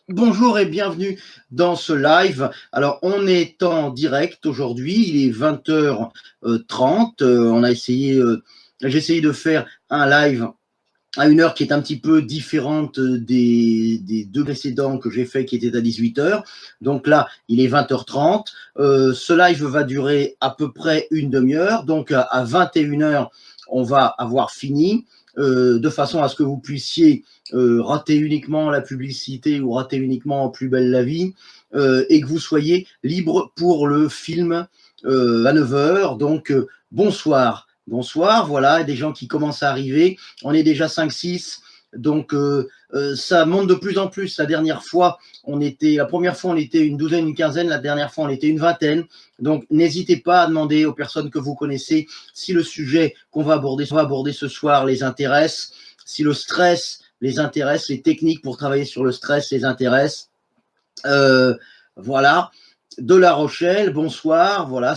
Bonjour et bienvenue dans ce live. Alors, on est en direct aujourd'hui, il est 20h30. J'ai essayé de faire un live à une heure qui est un petit peu différente des deux précédents que j'ai fait qui étaient à 18h. Donc là, il est 20h30. Ce live va durer à peu près une demi-heure. Donc à 21h, on va avoir fini. De façon à ce que vous puissiez rater uniquement la publicité ou rater uniquement Plus belle la vie et que vous soyez libre pour le film à 9h. Donc bonsoir. Bonsoir, voilà, des gens qui commencent à arriver. On est déjà 5-6, donc ça monte de plus en plus. La première fois, on était une douzaine, une quinzaine. La dernière fois, on était une vingtaine. Donc, n'hésitez pas à demander aux personnes que vous connaissez si le sujet qu'on va aborder ce soir les intéresse, si le stress les intéresse, les techniques pour travailler sur le stress les intéressent. Voilà. De La Rochelle, bonsoir. Voilà,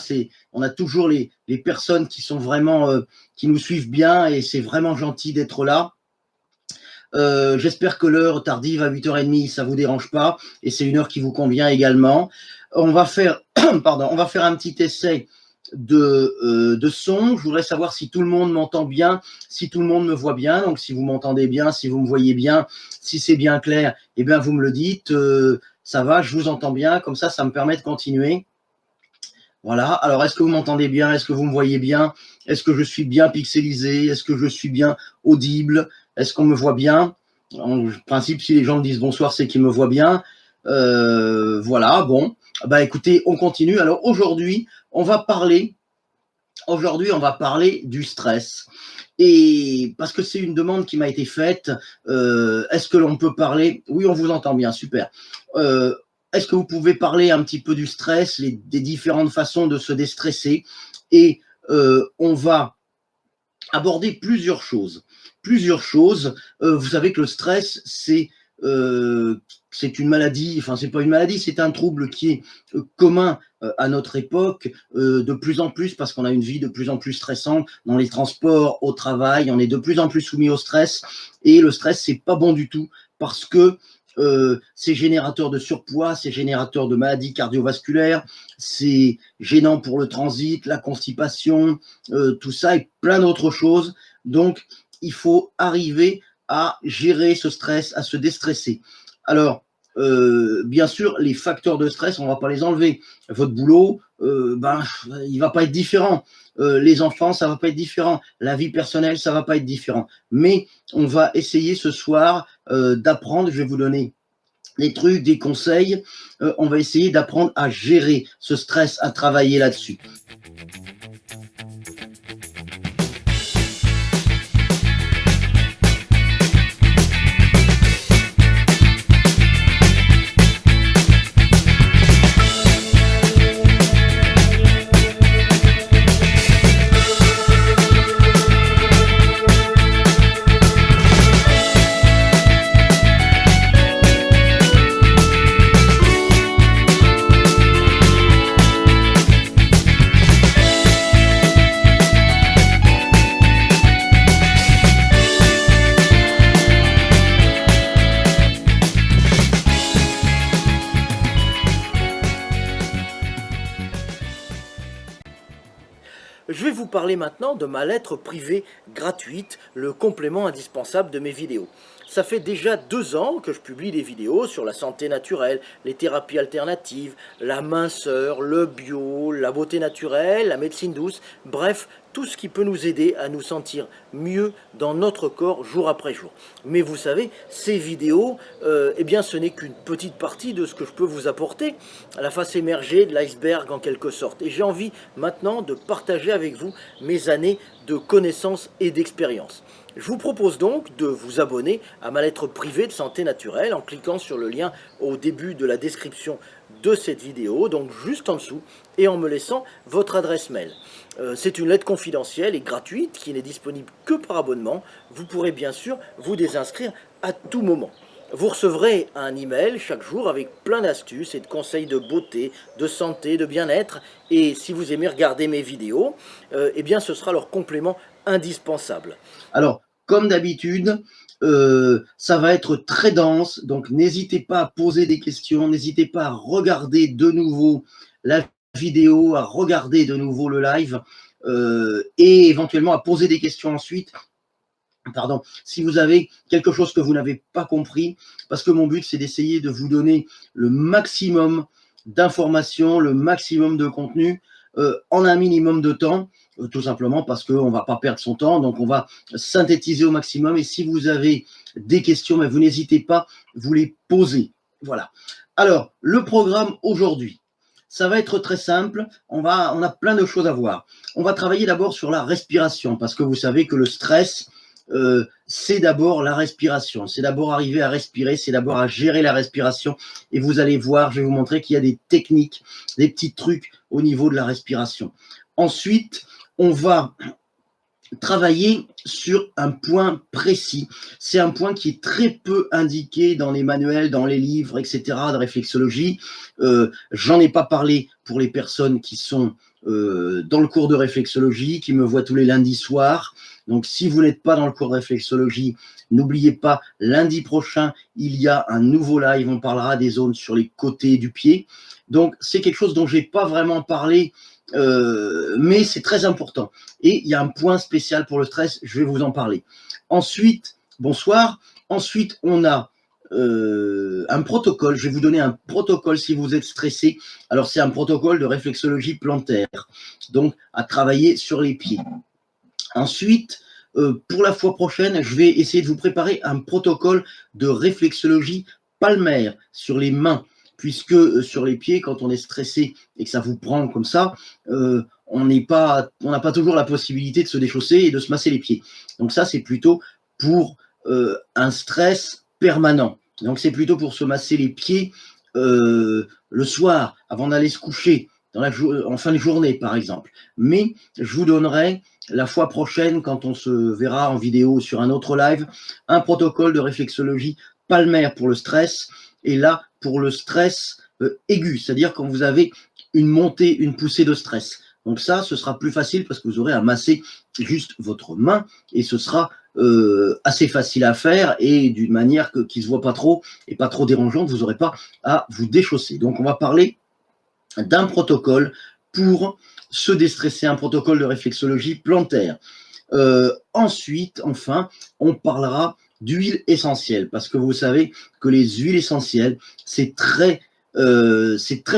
on a toujours les personnes qui sont vraiment, qui nous suivent bien et c'est vraiment gentil d'être là. J'espère que l'heure tardive à 8h30, ça vous dérange pas et c'est une heure qui vous convient également. On va faire, on va faire un petit essai de son. Je voudrais savoir si tout le monde m'entend bien, si tout le monde me voit bien. Donc, si vous m'entendez bien, si vous me voyez bien, si c'est bien clair, eh bien, vous me le dites. Ça va, je vous entends bien. Comme ça me permet de continuer. Voilà. Alors, est-ce que vous m'entendez bien? Est-ce que vous me voyez bien? Est-ce que je suis bien pixelisé? Est-ce que je suis bien audible? Est-ce qu'on me voit bien? En principe, si les gens me disent bonsoir, c'est qu'ils me voient bien. Voilà, bon. Bah, écoutez, on continue. Alors, aujourd'hui, on va parler du stress. Et parce que c'est une demande qui m'a été faite, est-ce que l'on peut parler? Oui, on vous entend bien, super. Est-ce que vous pouvez parler un petit peu du stress, des différentes façons de se déstresser? Et on va aborder plusieurs choses. Vous savez que le stress, c'est une maladie, enfin c'est pas une maladie, c'est un trouble qui est commun à notre époque, de plus en plus parce qu'on a une vie de plus en plus stressante dans les transports, au travail, on est de plus en plus soumis au stress et le stress c'est pas bon du tout parce que c'est générateur de surpoids, c'est générateur de maladies cardiovasculaires, c'est gênant pour le transit, la constipation, tout ça et plein d'autres choses. Donc, il faut arriver à gérer ce stress, à se déstresser. Alors, bien sûr, les facteurs de stress, on ne va pas les enlever. Votre boulot, il ne va pas être différent. Les enfants, ça ne va pas être différent. La vie personnelle, ça ne va pas être différent. Mais on va essayer ce soir d'apprendre, je vais vous donner des trucs, des conseils. On va essayer d'apprendre à gérer ce stress, à travailler là-dessus. Je vais vous parler maintenant de ma lettre privée gratuite, le complément indispensable de mes vidéos. Ça fait déjà 2 ans que je publie des vidéos sur la santé naturelle, les thérapies alternatives, la minceur, le bio, la beauté naturelle, la médecine douce, bref, tout ce qui peut nous aider à nous sentir mieux dans notre corps jour après jour. Mais vous savez, ces vidéos, eh bien, ce n'est qu'une petite partie de ce que je peux vous apporter, à la face émergée de l'iceberg en quelque sorte. Et j'ai envie maintenant de partager avec vous mes années de connaissances et d'expérience. Je vous propose donc de vous abonner à ma lettre privée de santé naturelle en cliquant sur le lien au début de la description de cette vidéo, donc juste en dessous, et en me laissant votre adresse mail. C'est une lettre confidentielle et gratuite qui n'est disponible que par abonnement. Vous pourrez bien sûr vous désinscrire à tout moment. Vous recevrez un email chaque jour avec plein d'astuces et de conseils de beauté, de santé, de bien-être. Et si vous aimez regarder mes vidéos, eh bien ce sera leur complément indispensable. Alors, comme d'habitude, ça va être très dense, donc n'hésitez pas à poser des questions, n'hésitez pas à regarder de nouveau la vidéo, à regarder de nouveau le live et éventuellement à poser des questions ensuite. Pardon, si vous avez quelque chose que vous n'avez pas compris, parce que mon but, c'est d'essayer de vous donner le maximum d'informations, le maximum de contenu en un minimum de temps, tout simplement parce qu'on ne va pas perdre son temps, donc on va synthétiser au maximum. Et si vous avez des questions, mais vous n'hésitez pas, vous les posez. Voilà. Alors, le programme aujourd'hui, ça va être très simple. On a plein de choses à voir. On va travailler d'abord sur la respiration, parce que vous savez que le stress, c'est d'abord la respiration, c'est d'abord arriver à respirer, c'est d'abord à gérer la respiration. Et vous allez voir, je vais vous montrer qu'il y a des techniques, des petits trucs au niveau de la respiration. Ensuite, on va travailler sur un point précis. C'est un point qui est très peu indiqué dans les manuels, dans les livres, etc. de réflexologie. J'en ai pas parlé pour les personnes qui sont dans le cours de réflexologie, qui me voient tous les lundis soirs. Donc, si vous n'êtes pas dans le cours de réflexologie, n'oubliez pas, lundi prochain, il y a un nouveau live. On parlera des zones sur les côtés du pied. Donc, c'est quelque chose dont j'ai pas vraiment parlé, mais c'est très important. Et il y a un point spécial pour le stress, je vais vous en parler. Ensuite, bonsoir. Ensuite, on a un protocole. Je vais vous donner un protocole si vous êtes stressé. Alors, c'est un protocole de réflexologie plantaire, donc à travailler sur les pieds. Ensuite, pour la fois prochaine, je vais essayer de vous préparer un protocole de réflexologie palmaire sur les mains, puisque sur les pieds, quand on est stressé et que ça vous prend comme ça, on n'a pas toujours la possibilité de se déchausser et de se masser les pieds. Donc ça, c'est plutôt pour un stress permanent. Donc c'est plutôt pour se masser les pieds le soir, avant d'aller se coucher, en fin de journée, par exemple. Mais je vous donnerai la fois prochaine, quand on se verra en vidéo sur un autre live, un protocole de réflexologie palmaire pour le stress, et là, pour le stress aigu, c'est-à-dire quand vous avez une montée, une poussée de stress. Donc ça, ce sera plus facile parce que vous aurez à masser juste votre main, et ce sera assez facile à faire, et d'une manière qui ne se voit pas trop, et pas trop dérangeante, vous n'aurez pas à vous déchausser. Donc on va parler d'un protocole pour se déstresser, un protocole de réflexologie plantaire. Ensuite, enfin, on parlera d'huile essentielle, parce que vous savez que les huiles essentielles, c'est très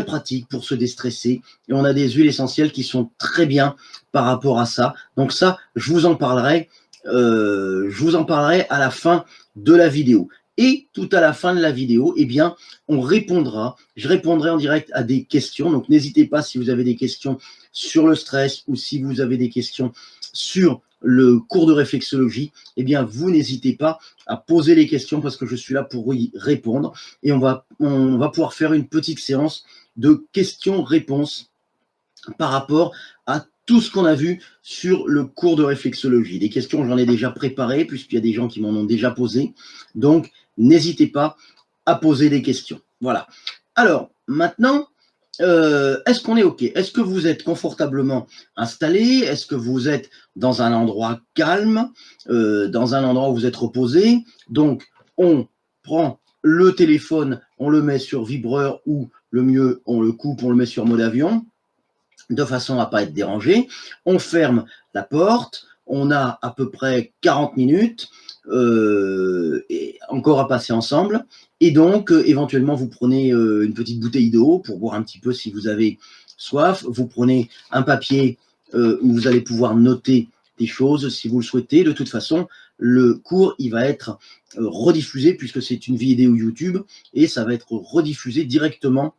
pratique pour se déstresser, et on a des huiles essentielles qui sont très bien par rapport à ça. Donc ça, je vous en parlerai à la fin de la vidéo. Et tout à la fin de la vidéo, eh bien, je répondrai en direct à des questions. Donc, n'hésitez pas si vous avez des questions sur le stress ou si vous avez des questions sur le cours de réflexologie, eh bien, vous n'hésitez pas à poser les questions parce que je suis là pour y répondre. Et on va pouvoir faire une petite séance de questions-réponses par rapport à tout ce qu'on a vu sur le cours de réflexologie. Des questions, j'en ai déjà préparées, puisqu'il y a des gens qui m'en ont déjà posé. Donc, n'hésitez pas à poser des questions. Voilà. Alors, maintenant, est-ce qu'on est OK? Est-ce que vous êtes confortablement installé? Est-ce que vous êtes dans un endroit calme, dans un endroit où vous êtes reposé? Donc, on prend le téléphone, on le met sur vibreur, ou le mieux, on le coupe, on le met sur mode avion, de façon à ne pas être dérangé. On ferme la porte, on a à peu près 40 minutes et encore à passer ensemble. Et donc, éventuellement, vous prenez une petite bouteille d'eau pour boire un petit peu si vous avez soif. Vous prenez un papier où vous allez pouvoir noter des choses si vous le souhaitez. De toute façon, le cours, il va être rediffusé puisque c'est une vidéo YouTube, et ça va être rediffusé directement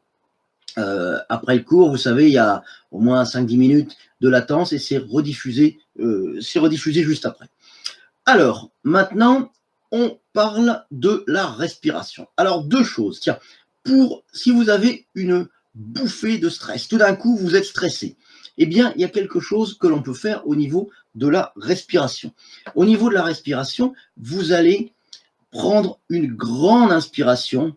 après le cours. Vous savez, il y a au moins 5-10 minutes de latence, et c'est rediffusé juste après. Alors, maintenant, on parle de la respiration. Alors, deux choses. Tiens, si vous avez une bouffée de stress, tout d'un coup, vous êtes stressé, eh bien, il y a quelque chose que l'on peut faire au niveau de la respiration. Au niveau de la respiration, vous allez prendre une grande inspiration.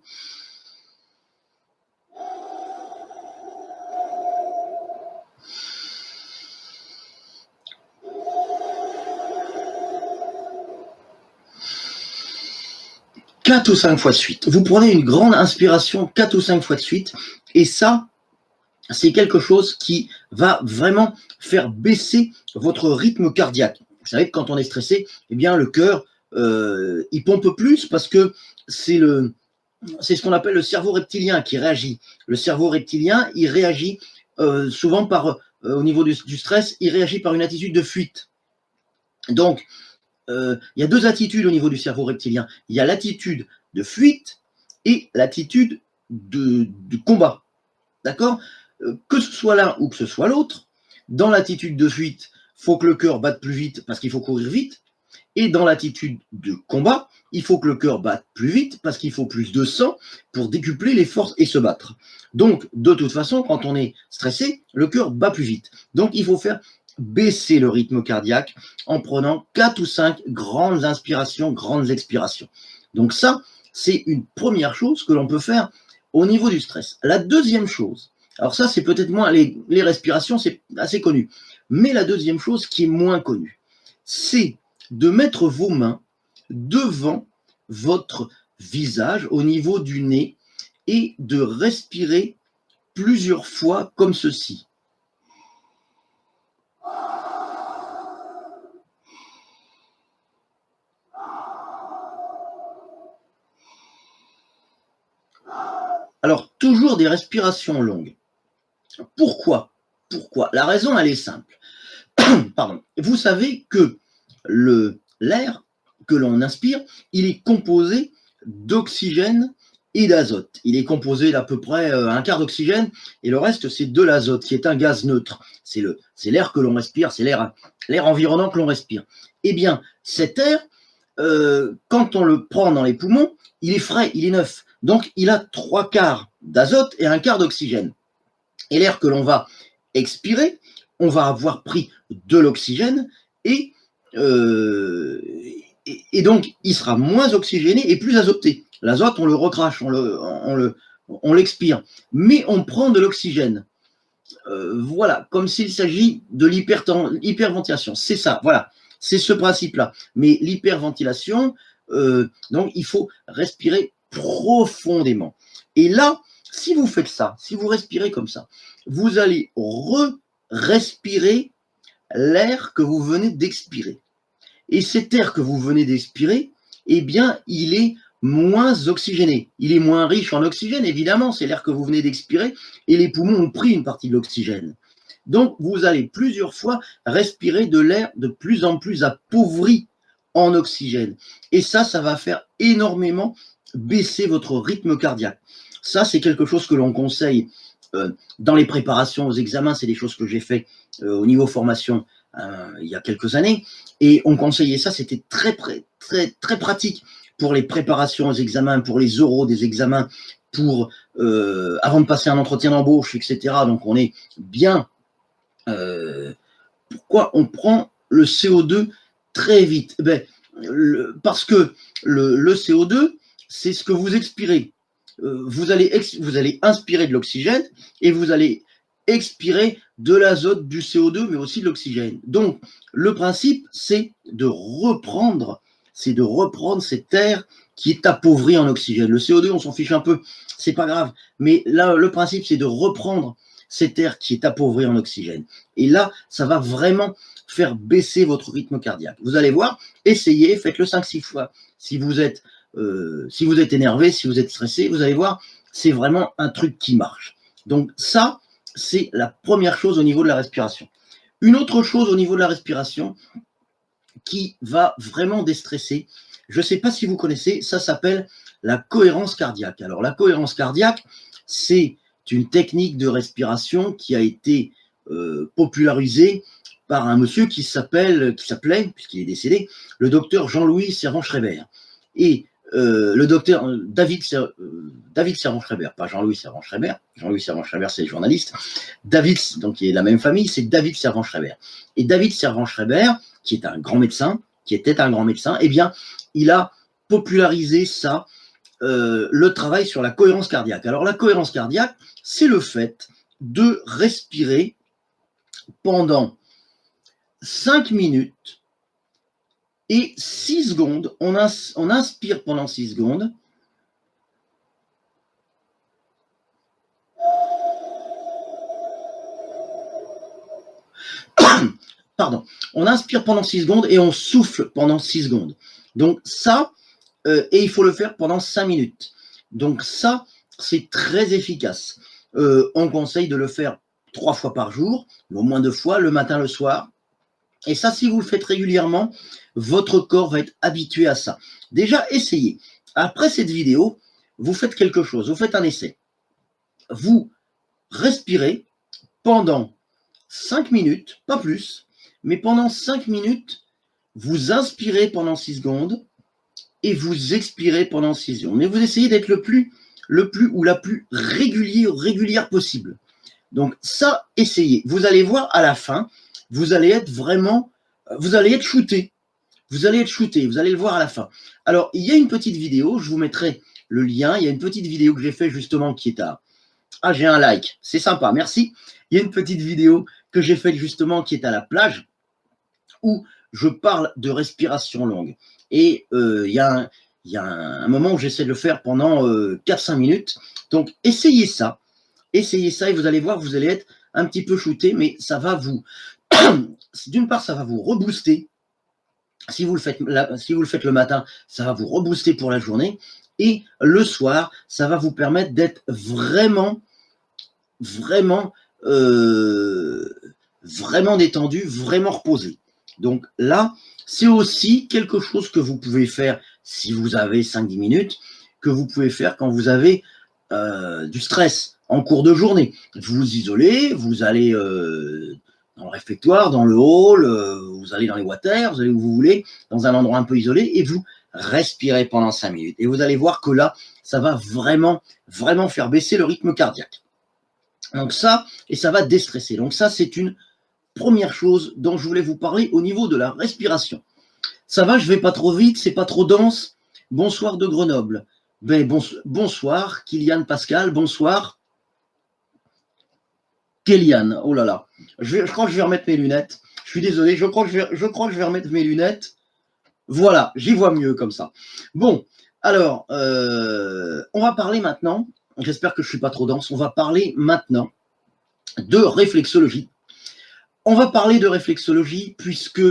Quatre ou 5 fois de suite. Vous prenez une grande inspiration 4 ou 5 fois de suite, et ça, c'est quelque chose qui va vraiment faire baisser votre rythme cardiaque. Vous savez que quand on est stressé, eh bien le cœur, il pompe plus parce que c'est ce qu'on appelle le cerveau reptilien qui réagit. Le cerveau reptilien, il réagit souvent au niveau du stress, il réagit par une attitude de fuite. Donc, il y a deux attitudes au niveau du cerveau reptilien. Il y a l'attitude de fuite et l'attitude de combat. D'accord ? Que ce soit l'un ou que ce soit l'autre, dans l'attitude de fuite, il faut que le cœur batte plus vite parce qu'il faut courir vite. Et dans l'attitude de combat, il faut que le cœur batte plus vite parce qu'il faut plus de sang pour décupler les forces et se battre. Donc, de toute façon, quand on est stressé, le cœur bat plus vite. Donc, il faut faire baisser le rythme cardiaque en prenant 4 ou 5 grandes inspirations, grandes expirations. Donc ça, c'est une première chose que l'on peut faire au niveau du stress. La deuxième chose, alors ça, c'est peut-être moins, les respirations, c'est assez connu. Mais la deuxième chose qui est moins connue, c'est de mettre vos mains devant votre visage, au niveau du nez, et de respirer plusieurs fois comme ceci. Alors, toujours des respirations longues. Pourquoi ? La raison, elle est simple. Pardon. Vous savez que l'air que l'on inspire, il est composé d'oxygène et d'azote. Il est composé d'à peu près un quart d'oxygène et le reste, c'est de l'azote, qui est un gaz neutre. C'est l'air que l'on respire, c'est l'air environnant que l'on respire. Eh bien, cet air, quand on le prend dans les poumons, il est frais, il est neuf. Donc, il a 3 quarts d'azote et 1 quart d'oxygène. Et l'air que l'on va expirer, on va avoir pris de l'oxygène et donc, il sera moins oxygéné et plus azoté. L'azote, on le recrache, on l'expire. Mais on prend de l'oxygène. Voilà, comme s'il s'agit de l'hyperventilation. C'est ça, voilà. C'est ce principe-là. Mais l'hyperventilation, donc, il faut respirer profondément. Et là, si vous faites ça, si vous respirez comme ça, vous allez respirer l'air que vous venez d'expirer. Et cet air que vous venez d'expirer, eh bien, il est moins oxygéné. Il est moins riche en oxygène, évidemment, c'est l'air que vous venez d'expirer, et les poumons ont pris une partie de l'oxygène. Donc, vous allez plusieurs fois respirer de l'air de plus en plus appauvri en oxygène. Et ça va faire énormément baisser votre rythme cardiaque. Ça, c'est quelque chose que l'on conseille dans les préparations aux examens. C'est des choses que j'ai fait au niveau formation il y a quelques années. Et on conseillait ça, c'était très pratique pour les préparations aux examens, pour les oraux des examens, avant de passer un entretien d'embauche, etc. Donc, on est bien... pourquoi on prend le CO2 très vite ? Parce que le CO2, c'est ce que vous expirez. Vous allez inspirer de l'oxygène et vous allez expirer de l'azote, du CO2, mais aussi de l'oxygène. Donc, le principe, c'est de reprendre cet air qui est appauvri en oxygène. Le CO2, on s'en fiche un peu, c'est pas grave. Mais là, le principe, c'est de reprendre cet air qui est appauvri en oxygène. Et là, ça va vraiment faire baisser votre rythme cardiaque. Vous allez voir, essayez, faites-le 5-6 fois. Si vous êtes énervé, si vous êtes stressé, vous allez voir, c'est vraiment un truc qui marche. Donc ça, c'est la première chose au niveau de la respiration. Une autre chose au niveau de la respiration qui va vraiment déstresser, je ne sais pas si vous connaissez, ça s'appelle la cohérence cardiaque. Alors la cohérence cardiaque, c'est une technique de respiration qui a été popularisée par un monsieur qui s'appelait, puisqu'il est décédé, le docteur Jean-Louis Servan-Schreiber. Et le docteur David Servan-Schreiber, pas Jean-Louis Servan-Schreiber. Jean-Louis Servan-Schreiber, c'est le journaliste. David, donc qui est la même famille, c'est David Servan-Schreiber. Et David Servan-Schreiber, qui était un grand médecin, eh bien, il a popularisé ça, le travail sur la cohérence cardiaque. Alors la cohérence cardiaque, c'est le fait de respirer pendant 5 minutes et 6 secondes. On inspire pendant 6 secondes. Pardon. On inspire pendant 6 secondes et on souffle pendant 6 secondes. Donc ça, et il faut le faire pendant 5 minutes. Donc ça, c'est très efficace. On conseille de le faire 3 fois par jour, au moins 2 fois, le matin, le soir. Et ça, si vous le faites régulièrement, votre corps va être habitué à ça. Déjà, essayez. Après cette vidéo, vous faites quelque chose, vous faites un essai. Vous respirez pendant 5 minutes, pas plus, mais pendant 5 minutes, vous inspirez pendant 6 secondes et vous expirez pendant 6 secondes. Mais vous essayez d'être le plus ou la plus régulière possible. Donc ça, essayez. Vous allez voir à la fin, vous allez être vraiment, vous allez être shooté. Vous allez être shooté, vous allez le voir à la fin. Alors, il y a une petite vidéo, je vous mettrai le lien. Il y a une petite vidéo que j'ai fait justement qui est à... Ah, j'ai un like, c'est sympa, merci. Il y a une petite vidéo que j'ai faite justement qui est à la plage où je parle de respiration longue. Et il y a un moment où j'essaie de le faire pendant 4-5 minutes. Donc, essayez ça et vous allez voir, vous allez être un petit peu shooté, mais ça va vous... D'une part, ça va vous rebooster. Si vous le faites le matin, ça va vous rebooster pour la journée. Et le soir, ça va vous permettre d'être vraiment détendu, vraiment reposé. Donc là, c'est aussi quelque chose que vous pouvez faire si vous avez 5-10 minutes, que vous pouvez faire quand vous avez du stress en cours de journée. Vous vous isolez, vous allez dans le réfectoire, dans le hall, vous allez dans les water, vous allez où vous voulez, dans un endroit un peu isolé, et vous respirez pendant 5 minutes. Et vous allez voir que là, ça va vraiment faire baisser le rythme cardiaque. Donc ça, et ça va déstresser. Donc ça, c'est une première chose dont je voulais vous parler au niveau de la respiration. Ça va, je vais pas trop vite, c'est pas trop dense. Bonsoir de Grenoble. Ben, bonsoir, Kylian Pascal, bonsoir. Kéliane, oh là là. Je crois que je vais remettre mes lunettes. Je suis désolé, je crois que je vais remettre mes lunettes. Voilà, j'y vois mieux comme ça. Bon, alors, on va parler maintenant, j'espère que je ne suis pas trop dense, on va parler maintenant de réflexologie. On va parler de réflexologie puisque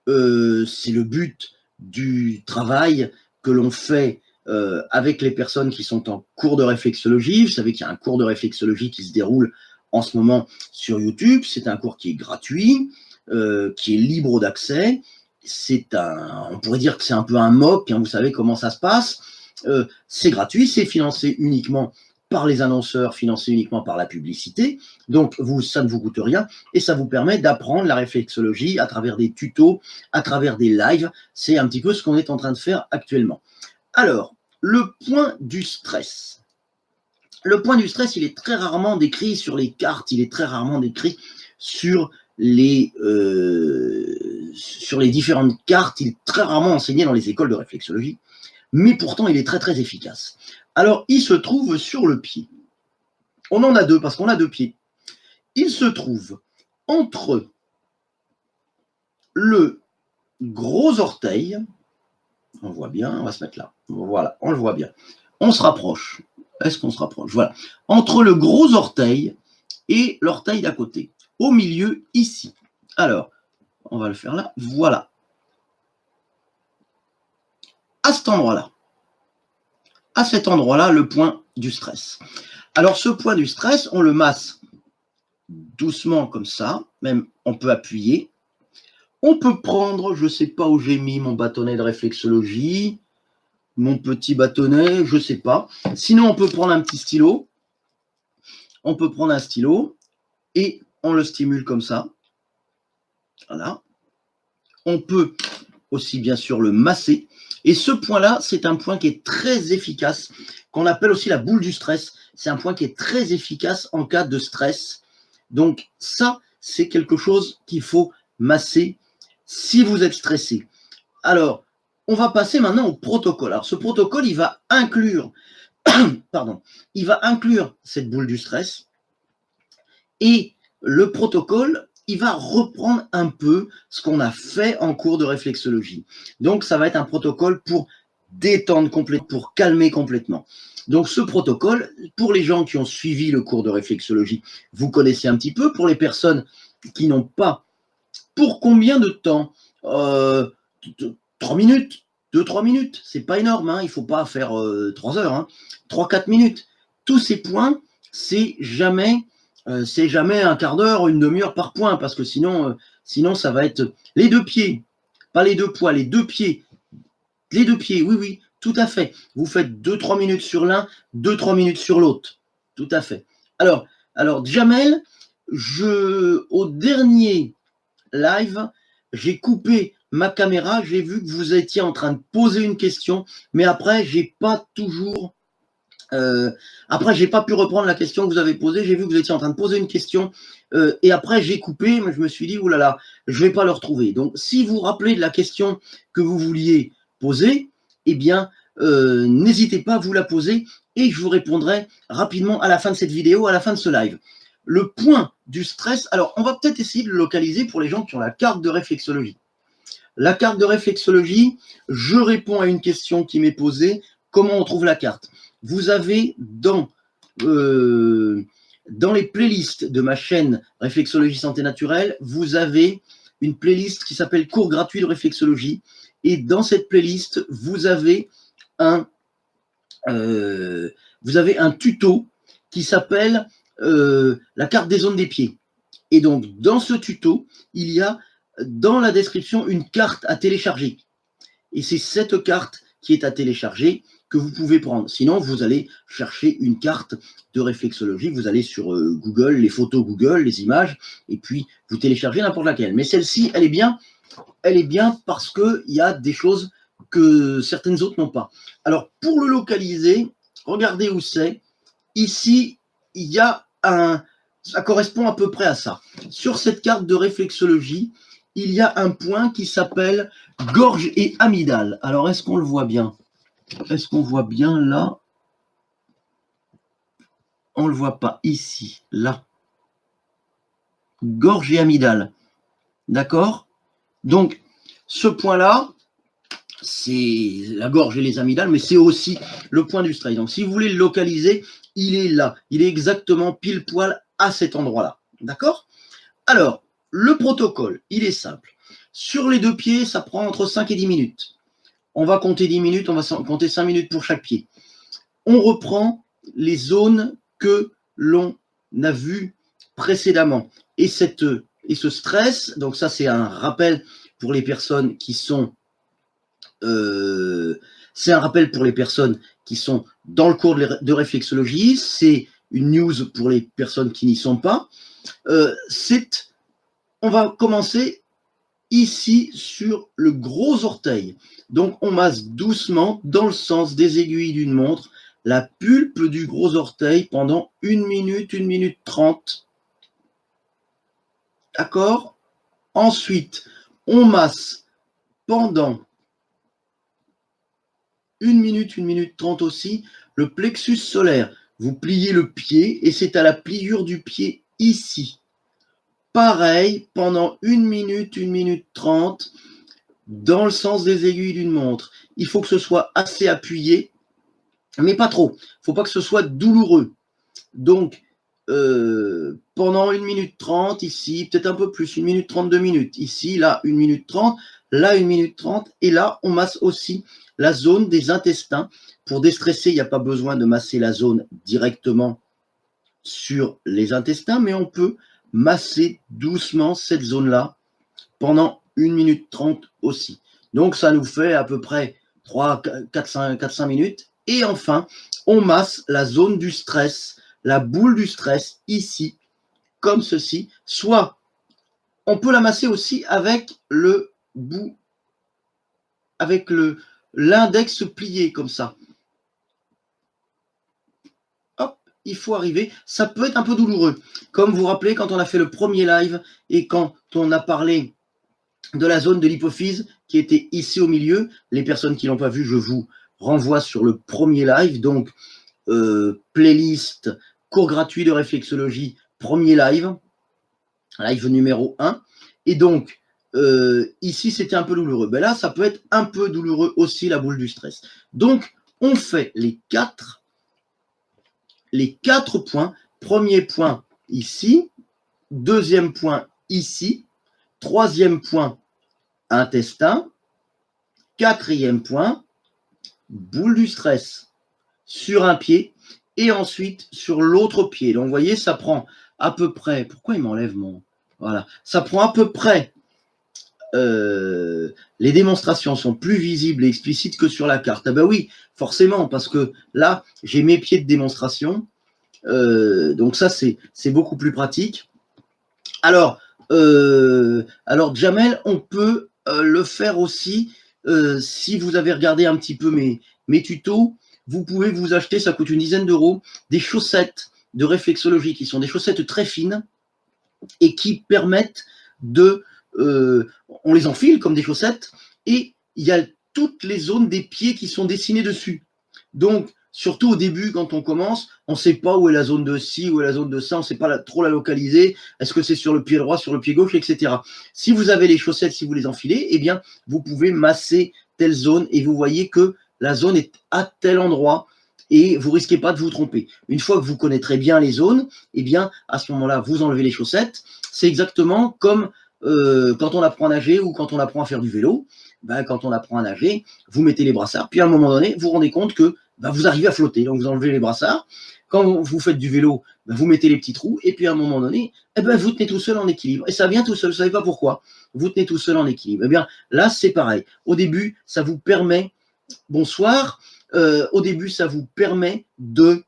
c'est le but du travail que l'on fait avec les personnes qui sont en cours de réflexologie. Vous savez qu'il y a un cours de réflexologie qui se déroule en ce moment sur YouTube. C'est un cours qui est gratuit, qui est libre d'accès. On pourrait dire que c'est un peu un MOOC, hein, vous savez comment ça se passe. C'est gratuit, c'est financé uniquement par les annonceurs, financé uniquement par la publicité. Donc, ça ne vous coûte rien et ça vous permet d'apprendre la réflexologie à travers des tutos, à travers des lives. C'est un petit peu ce qu'on est en train de faire actuellement. Alors, le point du stress. Le point du stress, il est très rarement décrit sur les cartes, il est très rarement décrit sur les différentes cartes, il est très rarement enseigné dans les écoles de réflexologie, mais pourtant il est très efficace. Alors, il se trouve sur le pied. On en a deux, parce qu'on a deux pieds. Il se trouve entre le gros orteil, on voit bien, on va se mettre là, voilà, on le voit bien. On se rapproche. Est-ce qu'on se rapproche? Voilà. Entre le gros orteil et l'orteil d'à côté. Au milieu, ici. Alors, on va le faire là. Voilà. À cet endroit-là. À cet endroit-là, le point du stress. Alors, ce point du stress, on le masse doucement comme ça. Même, on peut appuyer. On peut prendre, je ne sais pas où j'ai mis mon bâtonnet de réflexologie. Mon petit bâtonnet, je ne sais pas. Sinon, on peut prendre un petit stylo. On peut prendre un stylo et on le stimule comme ça. Voilà. On peut aussi, bien sûr, le masser. Et ce point-là, c'est un point qui est très efficace, qu'on appelle aussi la boule du stress. C'est un point qui est très efficace en cas de stress. Donc, ça, c'est quelque chose qu'il faut masser si vous êtes stressé. Alors, On va passer maintenant au protocole. Alors, ce protocole, il va inclure, pardon, il va inclure cette boule du stress. Et le protocole, il va reprendre un peu ce qu'on a fait en cours de réflexologie. Donc, ça va être un protocole pour détendre complètement, pour calmer complètement. Donc, ce protocole, pour les gens qui ont suivi le cours de réflexologie, vous connaissez un petit peu. Pour les personnes qui n'ont pas, pour combien de temps 3 minutes, 2-3 minutes, c'est pas énorme, hein, il ne faut pas faire 3 heures, hein, 3-4 minutes. Tous ces points, c'est jamais un quart d'heure, une demi-heure par point, parce que sinon, ça va être les deux pieds, pas les deux poids, les deux pieds, oui, oui, tout à fait. Vous faites 2-3 minutes sur l'un, 2-3 minutes sur l'autre, tout à fait. Alors Jamel, au dernier live, j'ai coupé ma caméra, j'ai vu que vous étiez en train de poser une question, mais après, j'ai pas toujours... j'ai pas pu reprendre la question que vous avez posée, j'ai vu que vous étiez en train de poser une question, et après, j'ai coupé, mais je me suis dit, oulala, je vais pas le retrouver. Donc, si vous vous rappelez de la question que vous vouliez poser, eh bien, n'hésitez pas à vous la poser, et je vous répondrai rapidement à la fin de cette vidéo, à la fin de ce live. Le point du stress, alors on va peut-être essayer de le localiser pour les gens qui ont la carte de réflexologie. La carte de réflexologie, je réponds à une question qui m'est posée, comment on trouve la carte? Vous avez dans les playlists de ma chaîne Réflexologie Santé Naturelle, vous avez une playlist qui s'appelle Cours gratuit de réflexologie, et dans cette playlist, vous avez un tuto qui s'appelle la carte des zones des pieds. Et donc, dans ce tuto, il y a dans la description une carte à télécharger. Et c'est cette carte qui est à télécharger que vous pouvez prendre. Sinon, vous allez chercher une carte de réflexologie, vous allez sur Google, les photos Google, les images, et puis vous téléchargez n'importe laquelle. Mais celle-ci, elle est bien parce qu'il y a des choses que certaines autres n'ont pas. Alors, pour le localiser, regardez où c'est. Ici, il y a ça correspond à peu près à ça. Sur cette carte de réflexologie, il y a un point qui s'appelle gorge et amygdale. Alors, est-ce qu'on le voit bien? Est-ce qu'on voit bien là? On ne le voit pas. Ici, là. Gorge et amygdale. D'accord? Donc, ce point-là, c'est la gorge et les amygdales, mais c'est aussi le point du stress. Donc, si vous voulez le localiser, il est là. Il est exactement pile poil à cet endroit-là. D'accord? Alors, le protocole, il est simple. Sur les deux pieds, ça prend entre 5 et 10 minutes. On va compter 10 minutes, on va compter 5 minutes pour chaque pied. On reprend les zones que l'on a vues précédemment. Et ce stress, donc ça c'est un rappel pour les personnes qui sont dans le cours de réflexologie, c'est une news pour les personnes qui n'y sont pas. On va commencer ici sur le gros orteil. Donc on masse doucement dans le sens des aiguilles d'une montre la pulpe du gros orteil pendant 1 minute 30. D'accord? Ensuite, on masse pendant 1 minute 30 aussi, le plexus solaire. Vous pliez le pied et c'est à la pliure du pied ici. Pareil, pendant 1 minute 30, dans le sens des aiguilles d'une montre. Il faut que ce soit assez appuyé, mais pas trop. Il ne faut pas que ce soit douloureux. Donc, pendant 1 minute 30, ici, peut-être un peu plus, 1 minute 30, 2 minutes. Ici, là, 1 minute 30, là, 1 minute 30. Et là, on masse aussi la zone des intestins. Pour déstresser, il n'y a pas besoin de masser la zone directement sur les intestins, mais on peut masser doucement cette zone-là pendant 1 minute 30 aussi. Donc, ça nous fait à peu près 4-5 minutes. Et enfin, on masse la zone du stress, la boule du stress ici, comme ceci. Soit, on peut la masser aussi avec le bout, avec l'index plié comme ça. Hop, il faut arriver. Ça peut être un peu douloureux. Comme vous vous rappelez, quand on a fait le premier live et quand on a parlé de la zone de l'hypophyse qui était ici au milieu. Les personnes qui ne l'ont pas vu, je vous renvoie sur le premier live. Donc, playlist, cours gratuit de réflexologie, premier live numéro 1. Et donc, ici, c'était un peu douloureux. Ben là, ça peut être un peu douloureux aussi, la boule du stress. Donc, on fait les quatre points. Premier point ici, deuxième point ici, troisième point intestin, quatrième point boule du stress sur un pied et ensuite sur l'autre pied. Donc, vous voyez, ça prend à peu près... Pourquoi il m'enlève mon... Voilà. Ça prend à peu près... les démonstrations sont plus visibles et explicites que sur la carte. Ah ben oui, forcément, parce que là, j'ai mes pieds de démonstration. Donc ça, c'est beaucoup plus pratique. Alors Jamel, on peut le faire aussi, si vous avez regardé un petit peu mes tutos, vous pouvez vous acheter, ça coûte une dizaine d'euros, des chaussettes de réflexologie qui sont des chaussettes très fines et qui permettent de... on les enfile comme des chaussettes et il y a toutes les zones des pieds qui sont dessinées dessus. Donc, surtout au début, quand on commence, on ne sait pas où est la zone de ci, où est la zone de ça, on ne sait pas trop la localiser. Est-ce que c'est sur le pied droit, sur le pied gauche, etc. Si vous avez les chaussettes, si vous les enfilez, eh bien, vous pouvez masser telle zone et vous voyez que la zone est à tel endroit et vous risquez pas de vous tromper. Une fois que vous connaîtrez bien les zones, eh bien, à ce moment-là, vous enlevez les chaussettes. C'est exactement comme quand on apprend à nager ou quand on apprend à faire du vélo. Ben, quand on apprend à nager, vous mettez les brassards, puis à un moment donné, vous vous rendez compte que ben, vous arrivez à flotter. Donc, vous enlevez les brassards. Quand vous faites du vélo, ben, vous mettez les petits trous, et puis à un moment donné, eh ben, vous tenez tout seul en équilibre. Et ça vient tout seul, vous ne savez pas pourquoi. Vous tenez tout seul en équilibre. Eh bien, là, c'est pareil. Au début, ça vous permet, bonsoir, au début, ça vous permet de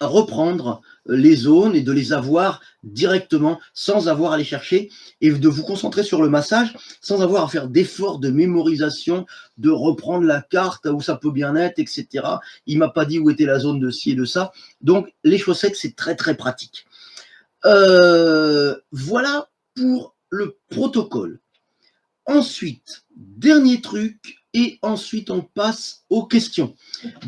reprendre les zones et de les avoir directement sans avoir à les chercher et de vous concentrer sur le massage sans avoir à faire d'efforts de mémorisation, de reprendre la carte où ça peut bien être, etc. Il m'a pas dit où était la zone de ci et de ça. Donc, les chaussettes, c'est très, très pratique. Voilà pour le protocole. Ensuite, dernier truc, et ensuite on passe aux questions.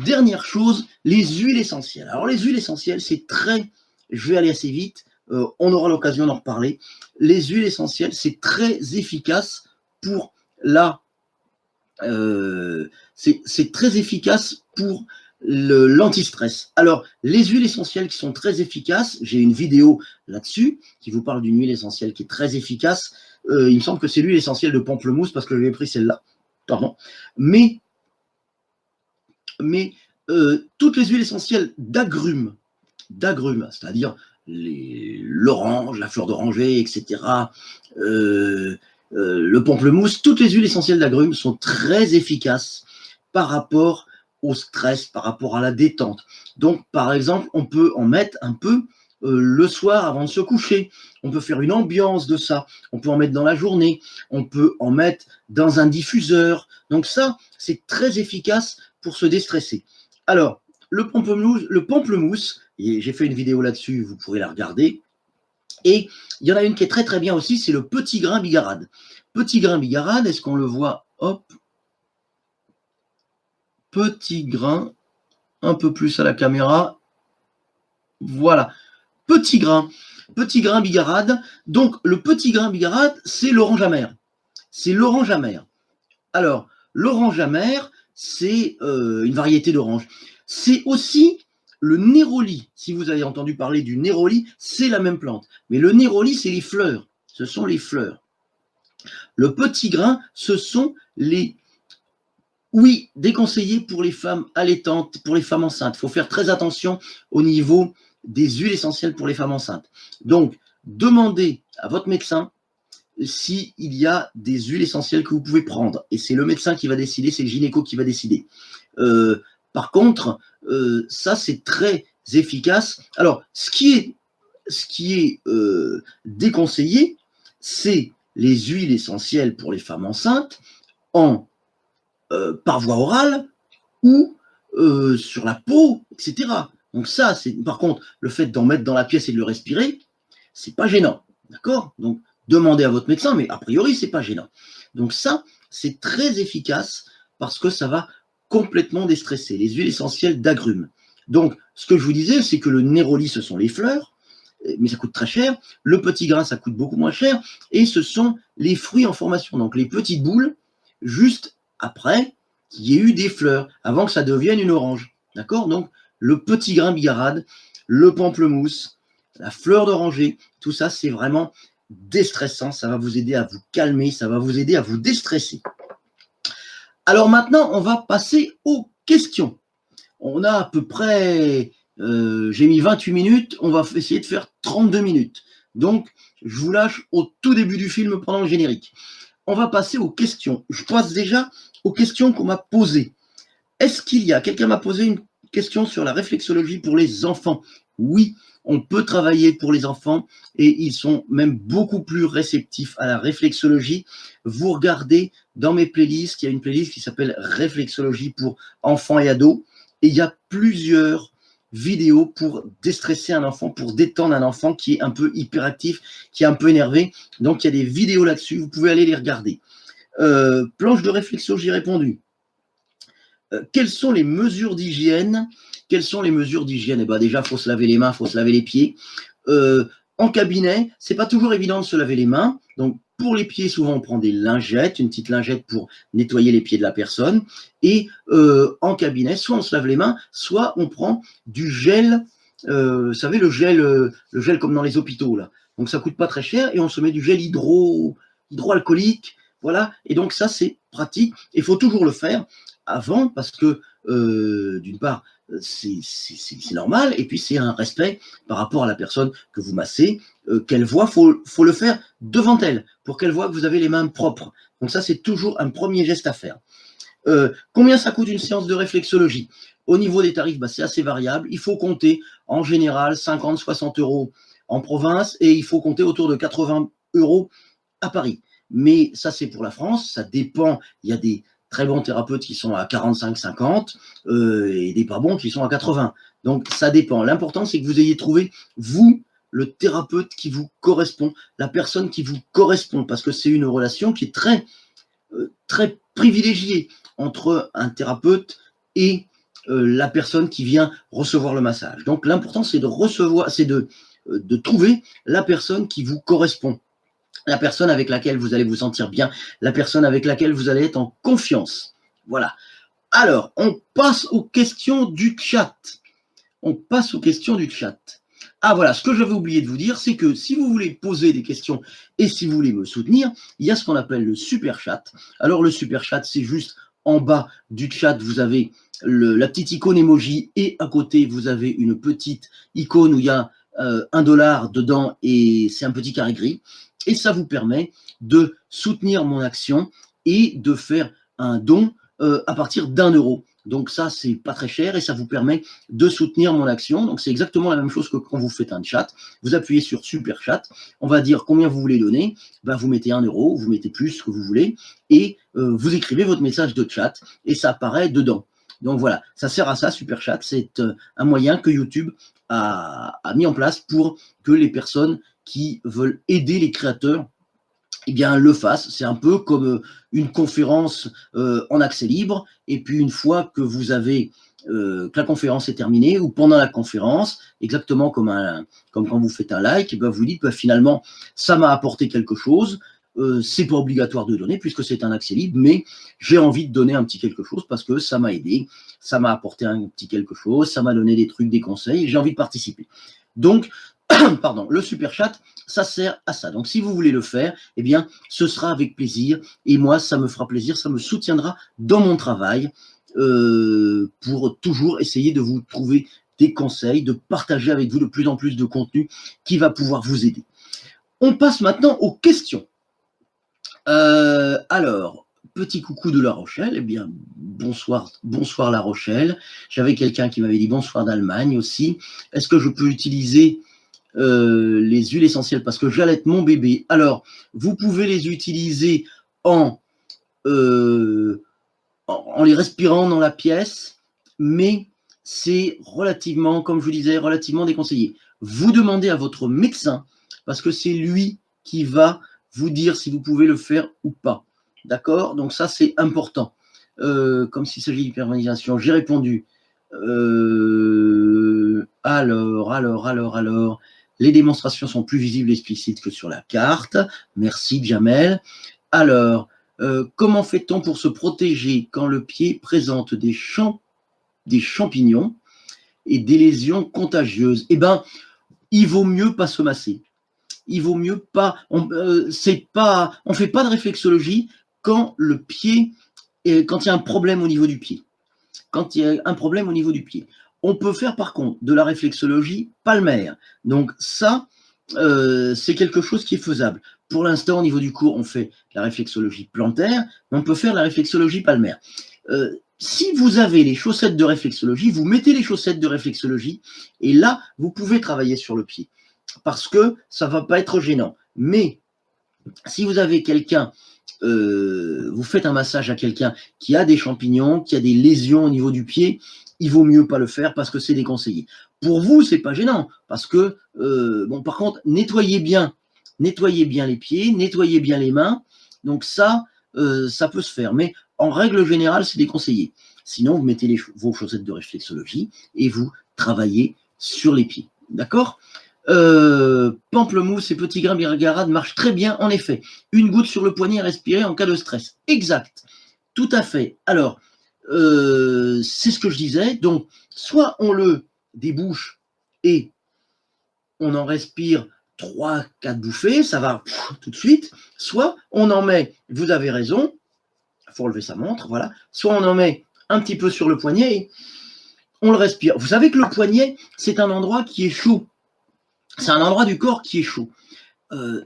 Dernière chose, les huiles essentielles. Alors les huiles essentielles, c'est très... Je vais aller assez vite, on aura l'occasion d'en reparler. Les huiles essentielles, c'est très efficace pour la... c'est très efficace pour l'antistress. Alors, les huiles essentielles qui sont très efficaces, j'ai une vidéo là-dessus qui vous parle d'une huile essentielle qui est très efficace. Il me semble que c'est l'huile essentielle de pamplemousse parce que j'avais pris celle-là. Pardon. Mais toutes les huiles essentielles d'agrumes, c'est-à-dire l'orange, la fleur d'oranger, etc., le pamplemousse, toutes les huiles essentielles d'agrumes sont très efficaces par rapport au stress, par rapport à la détente. Donc, par exemple, on peut en mettre un peu le soir avant de se coucher. On peut faire une ambiance de ça. On peut en mettre dans la journée. On peut en mettre dans un diffuseur. Donc ça, c'est très efficace pour se déstresser. Alors, le pamplemousse, et j'ai fait une vidéo là-dessus, vous pourrez la regarder. Et il y en a une qui est très très bien aussi, c'est le petit grain bigarade. Petit grain bigarade, est-ce qu'on le voit? Hop. Petit grain, un peu plus à la caméra. Voilà. Petit grain bigarade. Donc, le petit grain bigarade, c'est l'orange amer. C'est l'orange amer. Alors, l'orange amer, c'est une variété d'orange. C'est aussi le néroli. Si vous avez entendu parler du néroli, c'est la même plante. Mais le néroli, c'est les fleurs. Ce sont les fleurs. Le petit grain, ce sont les... Oui, déconseillé pour les femmes allaitantes, pour les femmes enceintes. Il faut faire très attention au niveau des huiles essentielles pour les femmes enceintes. Donc, demandez à votre médecin s'il y a des huiles essentielles que vous pouvez prendre. Et c'est le médecin qui va décider, c'est le gynéco qui va décider. Par contre, ça, c'est très efficace. Alors, ce qui est déconseillé, c'est les huiles essentielles pour les femmes enceintes par voie orale ou sur la peau, etc. Donc ça, par contre, le fait d'en mettre dans la pièce et de le respirer, c'est pas gênant, d'accord? Donc, demandez à votre médecin, mais a priori, ce n'est pas gênant. Donc ça, c'est très efficace parce que ça va complètement déstresser. Les huiles essentielles d'agrumes. Donc, ce que je vous disais, c'est que le néroli, ce sont les fleurs, mais ça coûte très cher. Le petit grain, ça coûte beaucoup moins cher. Et ce sont les fruits en formation, donc les petites boules, juste après qu'il y ait eu des fleurs, avant que ça devienne une orange. D'accord? Donc, le petit grain bigarade, le pamplemousse, la fleur d'oranger, tout ça, c'est vraiment déstressant. Ça va vous aider à vous calmer, ça va vous aider à vous déstresser. Alors maintenant, on va passer aux questions. On a à peu près, j'ai mis 28 minutes, on va essayer de faire 32 minutes. Donc, je vous lâche au tout début du film pendant le générique. On va passer aux questions. Je passe déjà aux questions qu'on m'a posées. Est-ce qu'il y a, quelqu'un m'a posé une question sur la réflexologie pour les enfants? Oui, on peut travailler pour les enfants et ils sont même beaucoup plus réceptifs à la réflexologie. Vous regardez dans mes playlists, il y a une playlist qui s'appelle Réflexologie pour enfants et ados et il y a plusieurs vidéos pour déstresser un enfant, pour détendre un enfant qui est un peu hyperactif, qui est un peu énervé. Donc, il y a des vidéos là-dessus, vous pouvez aller les regarder. Planche de réflexo, j'ai répondu. Quelles sont les mesures d'hygiène? Quelles sont les mesures d'hygiène? Eh ben déjà, il faut se laver les mains, il faut se laver les pieds. En cabinet, c'est pas toujours évident de se laver les mains. Donc, pour les pieds, souvent, on prend des lingettes, une petite lingette pour nettoyer les pieds de la personne. Et en cabinet, soit on se lave les mains, soit on prend du gel, vous savez, le gel comme dans les hôpitaux, là. Donc, ça coûte pas très cher et on se met du gel hydroalcoolique. Voilà. Et donc, ça, c'est pratique. Il faut toujours le faire avant parce que, d'une part, c'est normal et puis c'est un respect par rapport à la personne que vous massez, qu'elle voit, faut le faire devant elle pour qu'elle voit que vous avez les mains propres. Donc ça, c'est toujours un premier geste à faire. Combien ça coûte une séance de réflexologie? Au niveau des tarifs, c'est assez variable. Il faut compter en général 50-60 euros en province et il faut compter autour de 80 euros à Paris. Mais ça, c'est pour la France, ça dépend. Il y a des très bons thérapeutes qui sont à 45-50 et des pas bons qui sont à 80. Donc, ça dépend. L'important, c'est que vous ayez trouvé, vous, le thérapeute qui vous correspond, la personne qui vous correspond, parce que c'est une relation qui est très, très privilégiée entre un thérapeute et la personne qui vient recevoir le massage. Donc, l'important, c'est de trouver la personne qui vous correspond. La personne avec laquelle vous allez vous sentir bien, la personne avec laquelle vous allez être en confiance. Voilà. Alors, on passe aux questions du chat. On passe aux questions du chat. Ah voilà, ce que j'avais oublié de vous dire, c'est que si vous voulez poser des questions et si vous voulez me soutenir, il y a ce qu'on appelle le super chat. Alors le super chat, c'est juste en bas du chat, vous avez la petite icône emoji et à côté, vous avez une petite icône où il y a $1 dedans et c'est un petit carré gris. Et ça vous permet de soutenir mon action et de faire un don à partir d'1 €. Donc ça, c'est pas très cher et ça vous permet de soutenir mon action. Donc c'est exactement la même chose que quand vous faites un chat. Vous appuyez sur Super Chat, on va dire combien vous voulez donner. Ben, vous mettez 1 €, vous mettez plus ce que vous voulez et vous écrivez votre message de chat et ça apparaît dedans. Donc voilà, ça sert à ça, Super Chat. C'est un moyen que YouTube a mis en place pour que les personnes qui veulent aider les créateurs, eh bien, le fassent. C'est un peu comme une conférence en accès libre. Et puis, une fois que vous avez que la conférence est terminée, ou pendant la conférence, exactement comme quand vous faites un like, ben vous dites, ben, finalement, ça m'a apporté quelque chose. C'est pas obligatoire de donner puisque c'est un accès libre, mais j'ai envie de donner un petit quelque chose parce que ça m'a aidé, ça m'a apporté un petit quelque chose, ça m'a donné des trucs, des conseils, j'ai envie de participer. Donc, pardon, le super chat, ça sert à ça. Donc, si vous voulez le faire, eh bien, ce sera avec plaisir. Et moi, ça me fera plaisir, ça me soutiendra dans mon travail pour toujours essayer de vous trouver des conseils, de partager avec vous de plus en plus de contenu qui va pouvoir vous aider. On passe maintenant aux questions. Alors, petit coucou de La Rochelle. Eh bien, bonsoir La Rochelle. J'avais quelqu'un qui m'avait dit bonsoir d'Allemagne aussi. Est-ce que je peux utiliser les huiles essentielles parce que j'allaite mon bébé? Alors, vous pouvez les utiliser en les respirant dans la pièce, mais c'est relativement, comme je vous disais, relativement déconseillé. Vous demandez à votre médecin parce que c'est lui qui va vous dire si vous pouvez le faire ou pas. D'accord? Donc ça, c'est important. Comme s'il s'agit d'hypervalorisation, j'ai répondu. Alors, les démonstrations sont plus visibles et explicites que sur la carte. Merci, Jamel. Alors, comment fait-on pour se protéger quand le pied présente des champignons et des lésions contagieuses? Eh bien, il vaut mieux pas se masser. Il vaut mieux pas. On fait pas de réflexologie quand le pied, quand il y a un problème au niveau du pied. Quand il y a un problème au niveau du pied. On peut faire par contre de la réflexologie palmaire. Donc ça, c'est quelque chose qui est faisable. Pour l'instant, au niveau du cours, on fait la réflexologie plantaire, mais on peut faire la réflexologie palmaire. Si vous avez les chaussettes de réflexologie, vous mettez les chaussettes de réflexologie et là, vous pouvez travailler sur le pied parce que ça ne va pas être gênant. Mais si vous avez quelqu'un, vous faites un massage à quelqu'un qui a des champignons, qui a des lésions au niveau du pied, il vaut mieux pas le faire parce que c'est déconseillé. Pour vous, c'est pas gênant parce que, bon, par contre, nettoyez bien les pieds, nettoyez bien les mains. Donc ça peut se faire. Mais en règle générale, c'est déconseillé. Sinon, vous mettez vos chaussettes de réflexologie et vous travaillez sur les pieds. D'accord? Pamplemousse et petits grains bigarade marchent très bien, en effet. Une goutte sur le poignet à respirer en cas de stress. Exact. Tout à fait. Alors, c'est ce que je disais. Donc, soit on le débouche et on en respire 3-4 bouffées, ça va tout de suite. Soit on en met, vous avez raison, il faut relever sa montre, voilà. Soit on en met un petit peu sur le poignet et on le respire. Vous savez que le poignet, c'est un endroit qui est chaud. C'est un endroit du corps qui est chaud.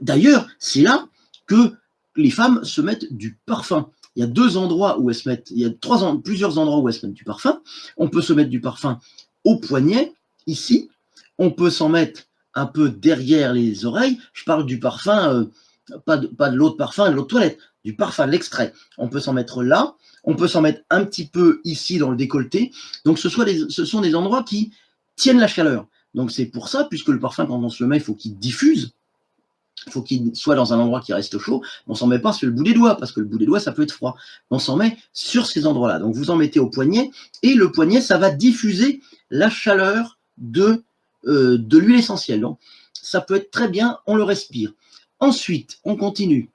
D'ailleurs, c'est là que les femmes se mettent du parfum. Il y a deux endroits où elles se mettent, il y a plusieurs endroits où elles se mettent du parfum. On peut se mettre du parfum au poignet, ici. On peut s'en mettre un peu derrière les oreilles. Je parle du parfum, pas de l'eau de parfum, de l'eau de toilette, du parfum, l'extrait. On peut s'en mettre là. On peut s'en mettre un petit peu ici dans le décolleté. Donc, ce sont des endroits qui tiennent la chaleur. Donc, c'est pour ça, puisque le parfum, quand on se le met, il faut qu'il diffuse. Il faut qu'il soit dans un endroit qui reste chaud. On ne s'en met pas sur le bout des doigts, parce que le bout des doigts, ça peut être froid. On s'en met sur ces endroits-là. Donc, vous en mettez au poignet, et le poignet, ça va diffuser la chaleur de l'huile essentielle. Donc, ça peut être très bien, on le respire. Ensuite, on continue.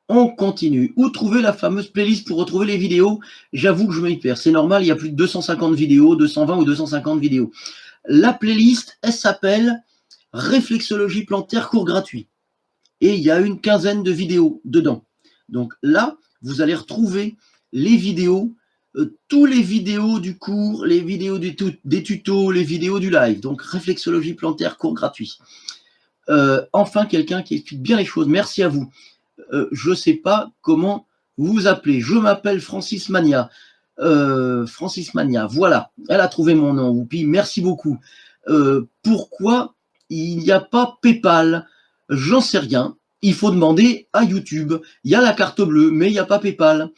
Où trouver la fameuse playlist pour retrouver les vidéos? J'avoue que je me perds. C'est normal, il y a plus de 250 vidéos, 220 ou 250 vidéos. La playlist, elle s'appelle Réflexologie plantaire, cours gratuit. Et il y a une quinzaine de vidéos dedans. Donc là, vous allez retrouver les vidéos, tous les vidéos du cours, les vidéos des tutos, les vidéos du live. Donc réflexologie plantaire, cours gratuit. Enfin, quelqu'un qui explique bien les choses. Merci à vous. Je ne sais pas comment vous vous appelez. Je m'appelle Francis Mania. Francis Mania, voilà. Elle a trouvé mon nom, Whoopi. Merci beaucoup. Pourquoi il n'y a pas PayPal? J'en sais rien. Il faut demander à YouTube. Il y a la carte bleue, mais il n'y a pas PayPal.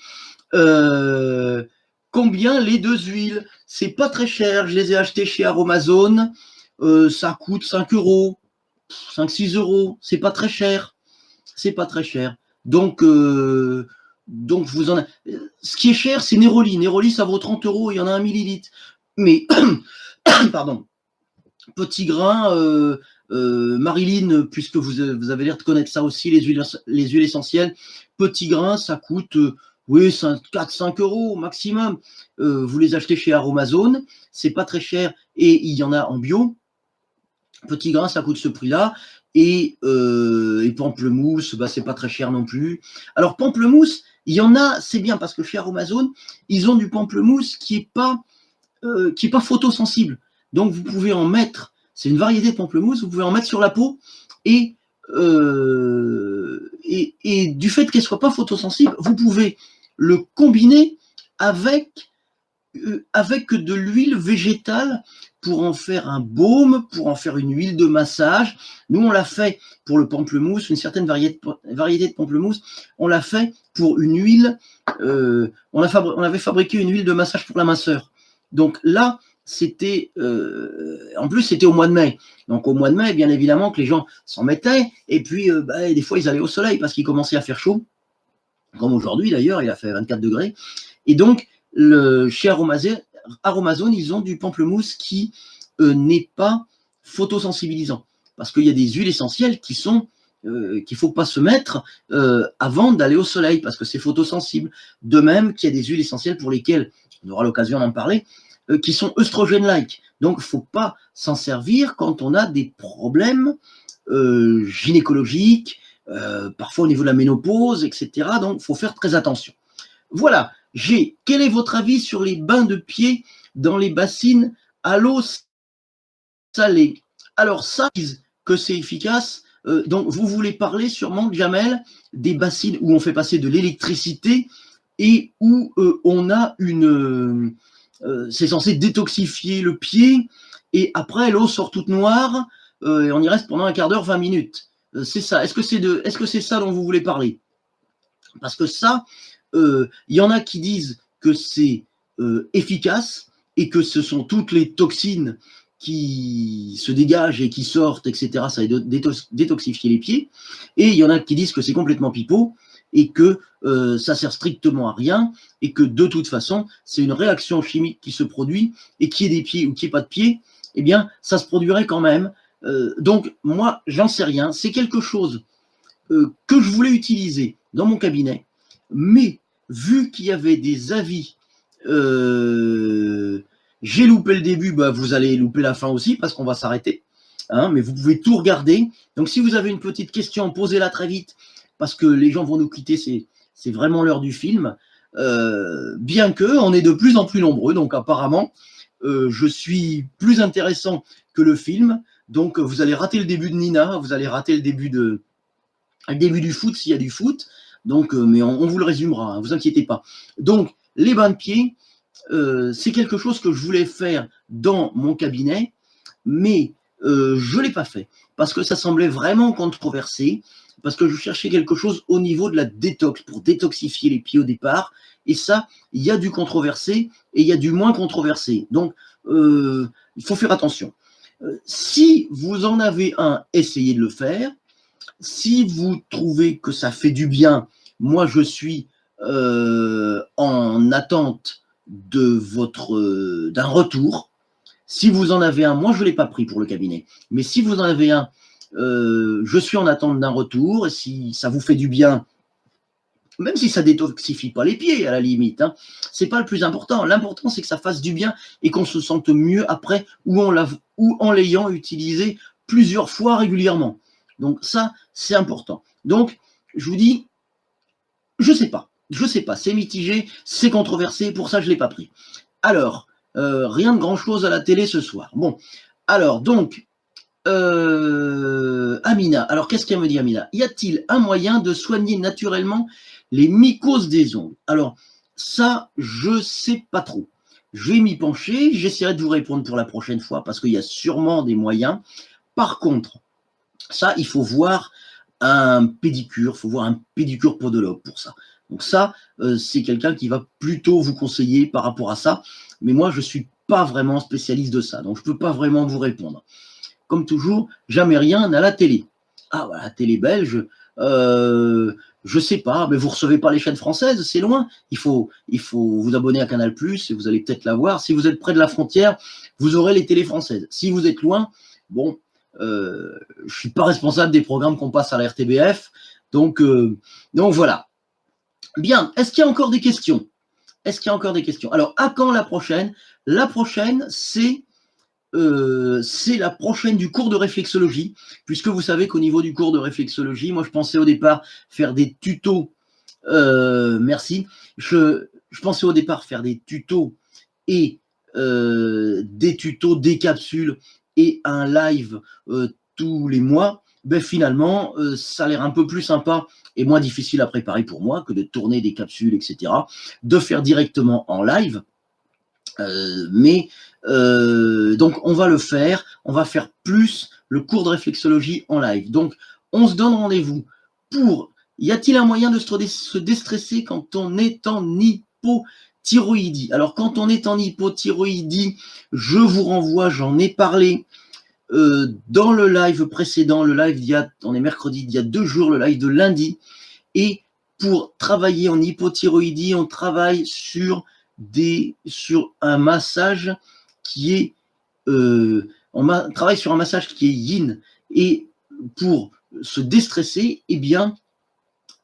Combien les deux huiles? C'est pas très cher. Je les ai achetées chez Aromazone. Ça coûte 5 euros, 5-6 euros. C'est pas très cher. C'est pas très cher. Donc vous en avez. Ce qui est cher, c'est Neroli. Neroli, ça vaut 30 euros. Il y en a 1 millilitre. Mais, pardon. Petit grain, Marilyn, puisque vous avez l'air de connaître ça aussi, les huiles essentielles. Petit grain, ça coûte, oui, 4-5 euros maximum. Vous les achetez chez Aromazone. C'est pas très cher et il y en a en bio. Petit grain, ça coûte ce prix-là. Et pamplemousse, bah, c'est pas très cher non plus. Alors, pamplemousse, il y en a, c'est bien parce que chez Aromazone, ils ont du pamplemousse qui est pas photosensible. Donc, vous pouvez en mettre, c'est une variété de pamplemousse, vous pouvez en mettre sur la peau et du fait qu'elle soit pas photosensible, vous pouvez le combiner avec de l'huile végétale pour en faire un baume, pour en faire une huile de massage. Nous, on l'a fait pour le pamplemousse, une certaine variété de pamplemousse. On l'a fait pour une huile, on avait fabriqué une huile de massage pour la minceur. Donc là, c'était, en plus, c'était au mois de mai. Donc, au mois de mai, bien évidemment que les gens s'en mettaient. Et puis, des fois, ils allaient au soleil parce qu'il commençait à faire chaud. Comme aujourd'hui, d'ailleurs, il a fait 24 degrés. Et donc, chez Aromazone, ils ont du pamplemousse qui n'est pas photosensibilisant. Parce qu'il y a des huiles essentielles qui sont qu'il ne faut pas se mettre avant d'aller au soleil, parce que c'est photosensible. De même qu'il y a des huiles essentielles pour lesquelles, on aura l'occasion d'en parler, qui sont œstrogènes-like. Donc, il ne faut pas s'en servir quand on a des problèmes gynécologiques, parfois au niveau de la ménopause, etc. Donc, il faut faire très attention. Voilà. Quel est votre avis sur les bains de pied dans les bassines à l'eau salée? Alors, ça, que c'est efficace. Donc, vous voulez parler sûrement, Jamel, des bassines où on fait passer de l'électricité et où on a une... c'est censé détoxifier le pied et après, l'eau sort toute noire et on y reste pendant un quart d'heure, 20 minutes. C'est ça. Est-ce que c'est ça dont vous voulez parler? Parce que ça, y en a qui disent que c'est efficace et que ce sont toutes les toxines qui se dégagent et qui sortent, etc. Ça va détoxifier les pieds. Et il y en a qui disent que c'est complètement pipeau et que ça sert strictement à rien et que de toute façon, c'est une réaction chimique qui se produit et qu'il y ait des pieds ou qu'il n'y ait pas de pieds, eh bien, ça se produirait quand même. Donc, moi, j'en sais rien. C'est quelque chose que je voulais utiliser dans mon cabinet, mais vu qu'il y avait des avis, j'ai loupé le début, bah vous allez louper la fin aussi parce qu'on va s'arrêter, hein, mais vous pouvez tout regarder. Donc si vous avez une petite question, posez-la très vite parce que les gens vont nous quitter, c'est vraiment l'heure du film, bien que on est de plus en plus nombreux, donc apparemment je suis plus intéressant que le film, donc vous allez rater le début de Nina, vous allez rater le début du foot s'il y a du foot, donc, mais on vous le résumera, hein, vous inquiétez pas. Donc, les bains de pied, c'est quelque chose que je voulais faire dans mon cabinet, mais je ne l'ai pas fait, parce que ça semblait vraiment controversé, parce que je cherchais quelque chose au niveau de la détox, pour détoxifier les pieds au départ, et ça, il y a du controversé, et il y a du moins controversé. Donc, il faut faire attention. Si vous en avez un, essayez de le faire. Si vous trouvez que ça fait du bien, moi je suis en attente d'un retour. Si vous en avez un, moi je ne l'ai pas pris pour le cabinet, mais si vous en avez un, je suis en attente d'un retour. Et si ça vous fait du bien, même si ça ne détoxifie pas les pieds à la limite, hein, ce n'est pas le plus important. L'important c'est que ça fasse du bien et qu'on se sente mieux après ou en l'ayant utilisé plusieurs fois régulièrement. Donc ça, c'est important. Donc, je vous dis, je ne sais pas, c'est mitigé, c'est controversé, pour ça je ne l'ai pas pris. Alors, rien de grand-chose à la télé ce soir. Bon, alors, donc, Amina, alors qu'est-ce qu'elle me dit, Amina? Y a-t-il un moyen de soigner naturellement les mycoses des ongles? Alors, ça, je ne sais pas trop. Je vais m'y pencher, j'essaierai de vous répondre pour la prochaine fois, parce qu'il y a sûrement des moyens. Par contre, ça, il faut voir un pédicure, podologue pour ça. Donc ça, c'est quelqu'un qui va plutôt vous conseiller par rapport à ça. Mais moi, je ne suis pas vraiment spécialiste de ça, donc je ne peux pas vraiment vous répondre. Comme toujours, jamais rien à la télé. Ah, voilà, la télé belge, je ne sais pas, mais vous ne recevez pas les chaînes françaises, c'est loin. Il faut vous abonner à Canal+, et vous allez peut-être la voir. Si vous êtes près de la frontière, vous aurez les télés françaises. Si vous êtes loin, bon... je ne suis pas responsable des programmes qu'on passe à la RTBF, donc voilà. Bien, est-ce qu'il y a encore des questions? Alors, à quand la prochaine? La prochaine, c'est la prochaine du cours de réflexologie, puisque vous savez qu'au niveau du cours de réflexologie, moi je pensais au départ faire des tutos, merci, je pensais au départ faire des tutos et des capsules et un live tous les mois, ben finalement, ça a l'air un peu plus sympa et moins difficile à préparer pour moi que de tourner des capsules, etc., de faire directement en live. Donc, on va le faire, on va faire plus le cours de réflexologie en live. Donc, on se donne rendez-vous pour... Y a-t-il un moyen de se déstresser quand on est en hypothyroïdie. Alors, quand on est en hypothyroïdie, je vous renvoie, j'en ai parlé dans le live précédent, le live on est mercredi, il y a 2 jours, le live de lundi. Et pour travailler en hypothyroïdie, on travaille sur un massage qui est travaille sur un massage qui est yin. Et pour se déstresser, eh bien,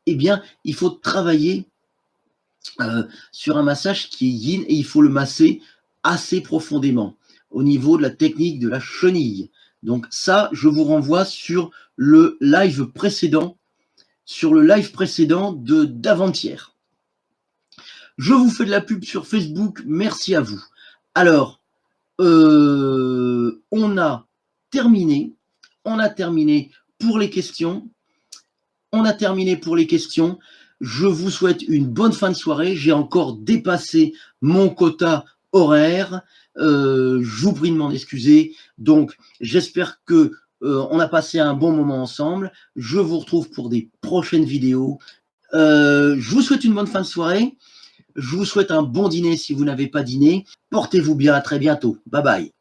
il faut travailler sur un massage qui est yin et il faut le masser assez profondément au niveau de la technique de la chenille. Donc ça, je vous renvoie sur le live précédent, d'avant-hier. Je vous fais de la pub sur Facebook, merci à vous. Alors, on a terminé pour les questions. Je vous souhaite une bonne fin de soirée. J'ai encore dépassé mon quota horaire. Je vous prie de m'en excuser. Donc, j'espère que on a passé un bon moment ensemble. Je vous retrouve pour des prochaines vidéos. Je vous souhaite une bonne fin de soirée. Je vous souhaite un bon dîner si vous n'avez pas dîné. Portez-vous bien, à très bientôt. Bye bye.